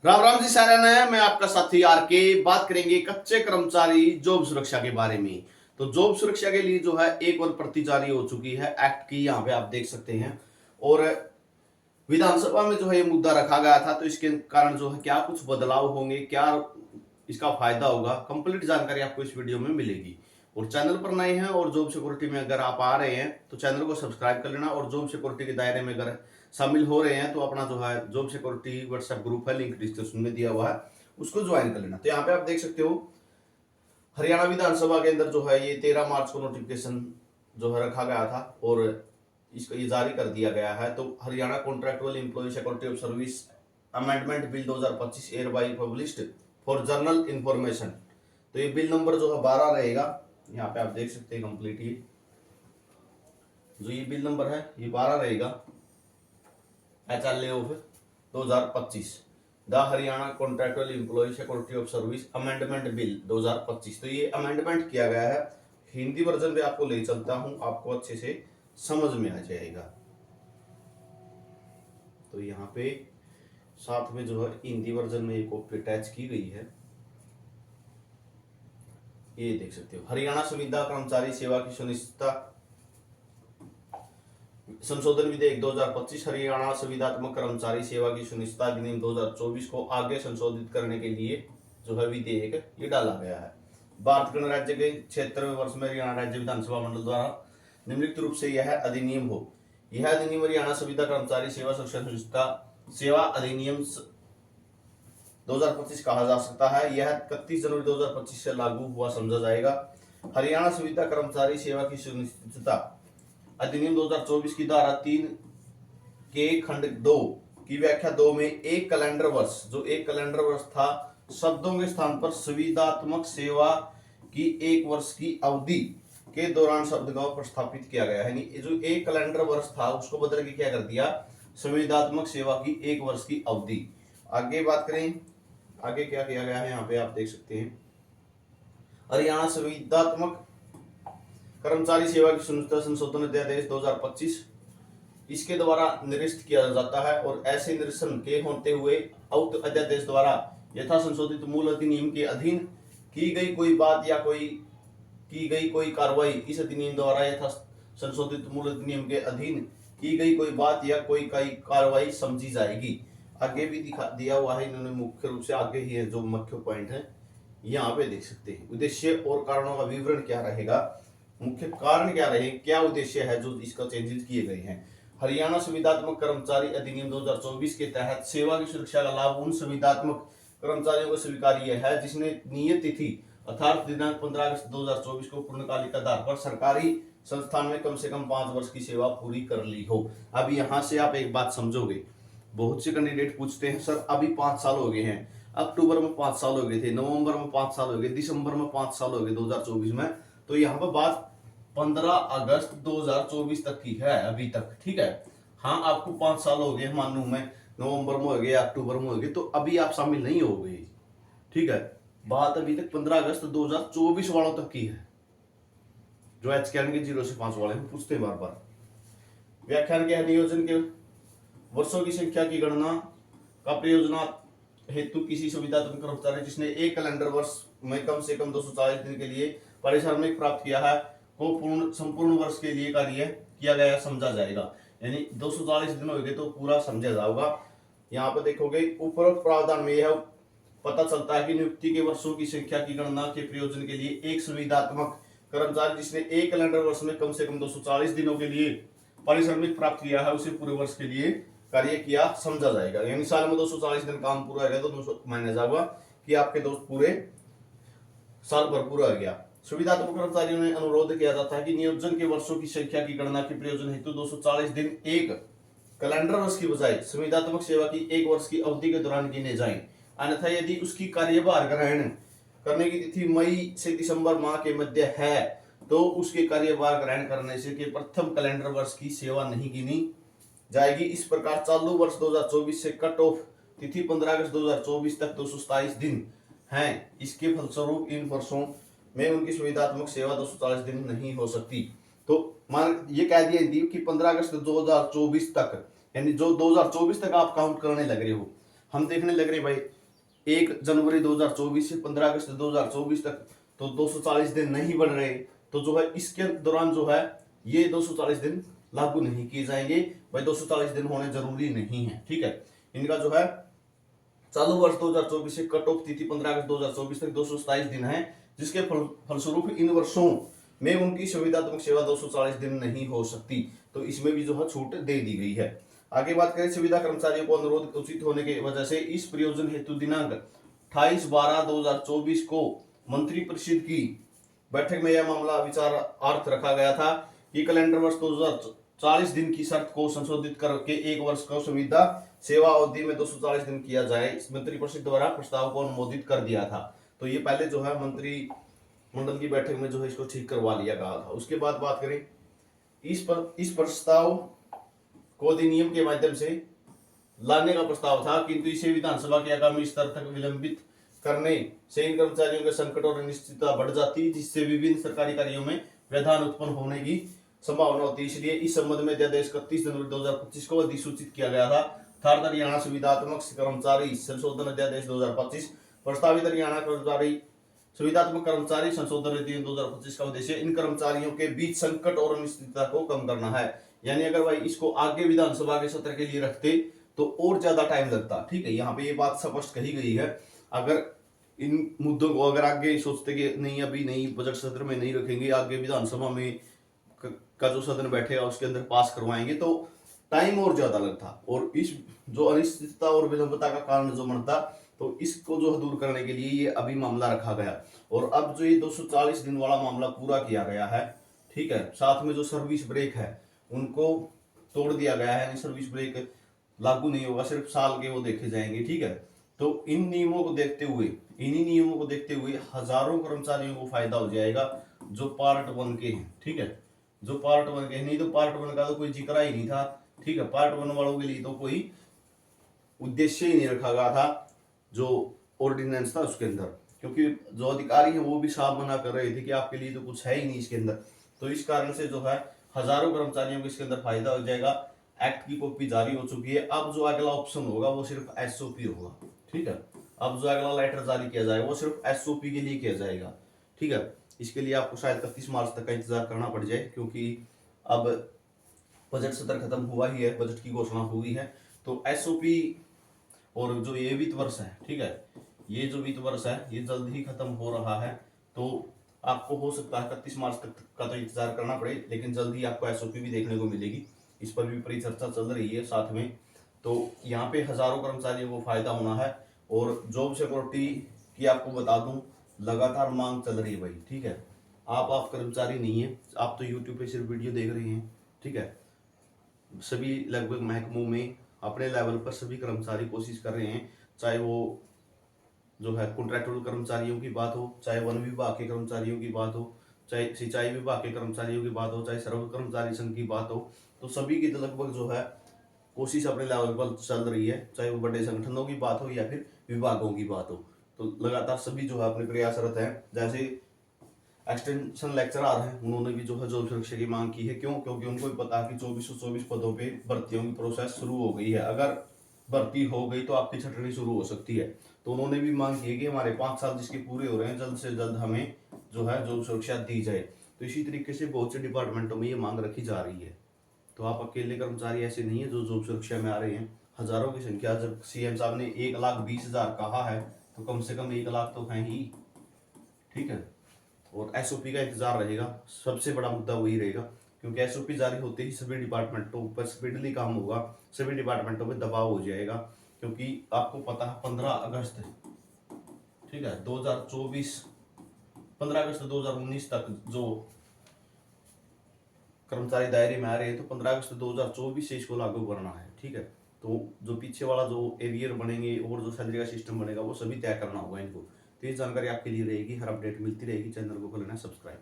राम राम जी सारे ने मैं आपका साथी आर के बात करेंगे कच्चे कर्मचारी जॉब सुरक्षा के बारे में। तो जॉब सुरक्षा के लिए जो है एक और प्रति जारी हो चुकी है एक्ट की, यहाँ पे आप देख सकते हैं। और विधानसभा में जो है ये मुद्दा रखा गया था, तो इसके कारण जो है क्या कुछ बदलाव होंगे, क्या इसका फायदा होगा, कंप्लीट जानकारी आपको इस वीडियो में मिलेगी। और चैनल पर नए हैं और जॉब सिक्योरिटी में अगर आप आ रहे हैं तो चैनल को सब्सक्राइब कर लेना, और जॉब सिक्योरिटी के दायरे में अगर शामिल हो रहे हैं तो अपना जो है जॉब सिक्योरिटी व्हाट्सएप ग्रुप है, लिंक डिस्क्रिप्शन में दिया हुआ है, उसको ज्वाइन कर लेना। तो यहाँ पे आप देख सकते हो हरियाणा विधानसभा के अंदर जो है ये 13 मार्च को नोटिफिकेशन जो है रखा गया था और इसको ये जारी कर दिया गया है। तो Haryana contractual employee security of service amendment bill 2025 hereby published for general information. तो ये बिल नंबर जो है 12 रहेगा, यहाँ पे आप देख सकते हैं कंप्लीट ही जो ये बिल नंबर है ये 12 रहेगा, HLA of 2025, the Haryana contractual employee security of service amendment bill 2025। तो ये अमेंडमेंट किया गया है। हिंदी वर्जन पे आपको ले चलता हूं, आपको अच्छे से समझ में आ जाएगा। तो यहाँ पे साथ में जो है हिंदी वर्जन में एक कॉपी अटैच की गई है, ये देख सकते हो। हरियाणा संविदा कर्मचारी सेवा की सुनिश्चितता संशोधन विधेयक 2025 हरियाणा संविदात्मक कर्मचारी सेवा की सुनिश्चितता अधिनियम 2024 को आगे संशोधित करने के लिए जो है विधेयक ये डाला गया है। भारत गणराज्य के 76वें वर्ष में हरियाणा राज्य विधानसभा मंडल द्वारा निम्नलिखित रूप से यह अधिनियम हो। यह अधिनियम हरियाणा संविदा कर्मचारी सेवा सुरक्षा सुनिश्चितता सेवा अधिनियम 2025 कहा जा सकता है। यह 31 जनवरी 2025 से लागू हुआ समझा जाएगा। हरियाणा संविदा कर्मचारी सेवा की सुनिश्चितता अधिनियम 2024 की धारा 3 के खंड 2 की व्याख्या 2 में एक कैलेंडर वर्ष, जो एक कैलेंडर वर्ष था, शब्दों के स्थान पर संविदात्मक सेवा की एक वर्ष की अवधि के दौरान शब्द का प्रस्थापित किया गया है। यानी जो एक कैलेंडर वर्ष था उसको बदल के क्या कर दिया, संविदात्मक सेवा की एक वर्ष की अवधि। आगे बात करें, आगे क्या किया गया है, यहाँ पे आप देख सकते हैं। हरियाणा संविदात्मक कर्मचारी सेवा की सुनिश्चितता संशोधन अध्यादेश 2025 इसके द्वारा निरस्त किया जाता है, और ऐसे निरसन के होते हुए उक्त अध्यादेश द्वारा यथा संशोधित मूल अधिनियम के अधीन की गई कोई बात या की गई कोई कार्रवाई इस अधिनियम द्वारा यथा संशोधित मूल अधिनियम के अधीन की गई कोई बात या कोई कार्रवाई समझी जाएगी। आगे भी दिया हुआ है इन्होंने, मुख्य रूप से आगे ही है जो मुख्य पॉइंट है, यहाँ पे देख सकते हैं। उद्देश्य और कारणों का विवरण क्या रहेगा, मुख्य कारण क्या रहे, क्या उद्देश्य है जो इसका चेंजेस किए गए हैं। हरियाणा संविदात्मक कर्मचारी अधिनियम 2024 के तहत सेवा की सुरक्षा का लाभ उन संविदात्मक कर्मचारियों को स्वीकार्य है जिसने नियत तिथि अर्थात दिनांक 15 अगस्त 2024 को पूर्णकालिक आधार पर सरकारी संस्थान में कम से कम 5 वर्ष की सेवा पूरी कर ली हो। अब यहाँ से आप एक बात समझोगे, बहुत से कैंडिडेट पूछते हैं सर अभी 5 साल हो गए हैं, अक्टूबर में 5 साल हो गए थे, नवंबर में 5 साल हो गए, दिसंबर में 5 साल हो गए 2024 में। तो यहाँ पर बात 15 अगस्त 2024 तक की है अभी तक, ठीक है। हाँ आपको 5 साल हो गए, मान लूं मैं नवंबर में हो गए, अक्टूबर में हो गए, तो अभी आप शामिल नहीं हो गए, ठीक है। बात अभी तक 15 अगस्त 2024 वालों तक की है, जो HKN के 0 से 5 वाले हैं, पूछते हैं बार बार। व्याख्यान के नियोजन के वर्षों की संख्या की गणना का प्रयोजना हेतु किसी संविदात्मक कर्मचारी जिसने एक कैलेंडर वर्ष में कम से कम 240 दिन के लिए पारिश्रमिक प्राप्त किया है को संपूर्ण वर्ष के लिए कार्य किया गया समझा जाएगा। यानी 240 दिन हो गए तो पूरा समझा जाएगा। यहाँ पे देखोगे उपरोक्त प्रावधान में यह पता चलता है कि नियुक्ति के वर्षों की संख्या की गणना के प्रयोजन के लिए एक संविदात्मक कर्मचारी जिसने एक कैलेंडर वर्ष में कम से कम 240 दिनों के लिए पारिश्रमिक प्राप्त किया है उसे पूरे वर्ष के लिए कार्य किया समझा जाएगा। यानी साल में 240 दिन काम पूरा हो गया तो 200 मायने जाएगा कि आपके दोस्त पूरे साल भर पूरा हो गया। सुविधात्मक कर्मचारियों ने अनुरोध किया जाता है कि नियोजन के वर्षों की संख्या की गणना के प्रयोजन हेतु 240 दिन एक कैलेंडर वर्ष की बजाय संविदात्मक सेवा की एक वर्ष की अवधि के दौरान गिने जाएं। अन्यथा यदि उसकी कार्यभार ग्रहण करने की तिथि मई से दिसंबर माह के मध्य है तो उसके कार्यभार ग्रहण करने से के प्रथम कैलेंडर वर्ष की सेवा नहीं गिनी जाएगी। इस प्रकार चालू वर्ष 2024 से कट ऑफ तिथि 15 अगस्त 2024 तक 227 दिन हैं। इसके फलस्वरूप इन वर्षों में उनकी सुविधात्मक सेवा 240 दिन नहीं हो सकती। तो मान ये कह दिया कि 15 अगस्त 2024 तक, यानी जो 2024 तक आप काउंट करने लग रहे हो, हम देखने लग रहे भाई 1 जनवरी 2024 से 15 अगस्त 2024 तक तो 240 दिन नहीं बढ़ रहे, तो जो है इसके दौरान जो है ये 240 दिन लागू नहीं किए जाएंगे भाई। 240 दिन होने जरूरी नहीं है, ठीक है। इनका जो है चालू वर्ष 2024 से कट ऑफ तिथि 15 अगस्त 2024 तक 227 दिन है, जिसके फलस्वरूप इन वर्षों में उनकी सुविधात्मक सेवा 240 दिन नहीं हो सकती, तो इसमें भी जो है छूट दे दी गई है। आगे बात करें संविदा कर्मचारियों को अनुरोध उचित होने की वजह से इस प्रयोजन हेतु दिनांक 28/12/2024 को मंत्री परिषद की बैठक में यह मामला विचारार्थ रखा गया था कि कैलेंडर वर्ष 2040 दिन की शर्त को संशोधित करके एक वर्ष को संविदा सेवा अवधि में 240 दिन किया जाए। इस मंत्री परिषद द्वारा प्रस्ताव को अनुमोदित कर दिया था, तो ये पहले जो है मंत्री मंडल की बैठक में जो है इसको ठीक करवा लिया गया था। उसके बाद बात करें इस प्रस्ताव को अधिनियम के माध्यम से लाने का प्रस्ताव था, किंतु इसे विधानसभा के आगामी स्तर तक विलंबित करने से इन कर्मचारियों के संकट और अनिश्चितता बढ़ जाती, जिससे विभिन्न सरकारी कार्यों में व्यवधान उत्पन्न होने की संभावना होती। इसलिए इस संबंध में अध्यादेश 31 जनवरी 2025 को अधिसूचित किया गया था। थर्ड हरियाणा सुविधात्मक कर्मचारी संशोधन अध्यादेश 2025 प्रस्तावित हरियाणा कर्मचारी सुविधात्मक कर्मचारी संशोधन अधिनियम 2025 का उद्देश्य इन कर्मचारियों के बीच संकट और अनिश्चितता को कम करना है। यानी अगर भाई इसको आगे विधानसभा के सत्र के लिए रखते तो और ज्यादा टाइम लगता, ठीक है। यहाँ पे ये बात स्पष्ट कही गई है, अगर इन मुद्दों को अगर आगे सोचते कि नहीं अभी नहीं बजट सत्र में नहीं रखेंगे, आगे विधानसभा में का जो सदन बैठेगा उसके अंदर पास करवाएंगे, तो टाइम और ज्यादा लगता और इस जो अनिश्चितता और विलंबता का कारण जो बनता, तो इसको जो दूर करने के लिए ये अभी मामला रखा गया। और अब जो ये 240 दिन वाला मामला पूरा किया गया है, ठीक है। साथ में जो सर्विस ब्रेक है उनको तोड़ दिया गया है, सर्विस ब्रेक लागू नहीं होगा, सिर्फ साल के वो देखे जाएंगे, ठीक है। तो इन नियमों को देखते हुए इन्हीं नियमों को देखते हुए हजारों कर्मचारियों को फायदा हो जाएगा जो पार्ट 1 के हैं, ठीक है। जो पार्ट 1 के नहीं, तो पार्ट 1 का तो कोई जिक्र ही नहीं था, ठीक है। पार्ट 1 वालों के लिए तो कोई उद्देश्य ही नहीं रखा गया था जो ऑर्डिनेंस था उसके अंदर, क्योंकि जो अधिकारी हैं वो भी साफ मना कर रहे थे कि आपके लिए तो कुछ है ही नहीं इसके अंदर। तो इस कारण से जो है हजारों कर्मचारियों को इसके अंदर फायदा हो जाएगा। एक्ट की कॉपी जारी हो चुकी है, अब जो अगला ऑप्शन होगा वो सिर्फ एसओपी होगा, ठीक है। अब जो अगला लेटर जारी किया जाएगा वो सिर्फ एसओपी के लिए किया जाएगा, ठीक है। इसके लिए आपको शायद 31 मार्च तक का इंतजार करना पड़ जाए, क्योंकि अब बजट सत्र खत्म हुआ ही है, बजट की घोषणा हुई है। तो एसओपी और जो ये वित्त वर्ष है, ठीक है, ये जो वित्त वर्ष है ये जल्द ही खत्म हो रहा है, तो आपको हो सकता है 31 मार्च तक का तो इंतजार करना पड़े, लेकिन जल्द ही आपको एसओपी भी देखने को मिलेगी। इस पर भी परिचर्चा चल रही है साथ में। तो यहाँ पे हजारों कर्मचारियों को फायदा होना है। और जॉब सिक्योरिटी की आपको बता दूं लगातार मांग चल रही है भाई, ठीक है। आप कर्मचारी नहीं है, आप तो यूट्यूब पे सिर्फ वीडियो देख रहे हैं, ठीक है। सभी लगभग महकमों में अपने लेवल पर सभी कर्मचारी कोशिश कर रहे हैं, चाहे वो जो है कॉन्ट्रैक्चुअल कर्मचारियों की बात हो, चाहे वन विभाग के कर्मचारियों की बात हो, चाहे सिंचाई विभाग के कर्मचारियों की बात हो, चाहे सर्व कर्मचारी संघ की बात हो, तो सभी की तो लगभग जो है कोशिश अपने लेवल पर चल रही है, चाहे वो बड़े संगठनों की बात हो या फिर विभागों की बात हो। तो लगातार सभी जो है अपने प्रयासरत हैं। जैसे एक्सटेंशन लेक्चरर हैं, उन्होंने भी जो है जॉब सुरक्षा की मांग की है। क्यों? क्योंकि उनको भी पता है कि 2424 पदों पे भर्तियों की प्रोसेस शुरू हो गई है, अगर भर्ती हो गई तो आपकी छटनी शुरू हो सकती है। तो उन्होंने भी मांग की है कि हमारे 5 साल जिसके पूरे हो रहे हैं जल्द से जल्द हमें जो है जॉब सुरक्षा दी जाए। तो इसी तरीके से बहुत से डिपार्टमेंटों में ये मांग रखी जा रही है। तो आप अकेले कर्मचारी ऐसे नहीं है जो जॉब सुरक्षा में आ रहे हैं, हजारों की संख्या। जब सीएम साहब ने 1,20,000 कहा है तो कम से कम 1 लाख तो है ही, ठीक है। और एसओपी का इंतजार रहेगा, सबसे बड़ा मुद्दा वही रहेगा, क्योंकि एसओपी जारी होते ही सभी डिपार्टमेंटों पर स्पीडली काम होगा, सभी डिपार्टमेंटों पर दबाव हो जाएगा। क्योंकि आपको पता है 15 अगस्त, ठीक है, 2024 15 अगस्त 2019 तक जो कर्मचारी दायरे में आ रहे हैं, तो 15 अगस्त 2024 से इसको लागू करना है, ठीक है। तो जो पीछे वाला जो एरियर बनेंगे और जो सैलरी का सिस्टम बनेगा वो सभी तय करना होगा इनको। तो ये जानकारी आपके लिए रहेगी, हर अपडेट मिलती रहेगी। चैनल को कर लेना सब्सक्राइब।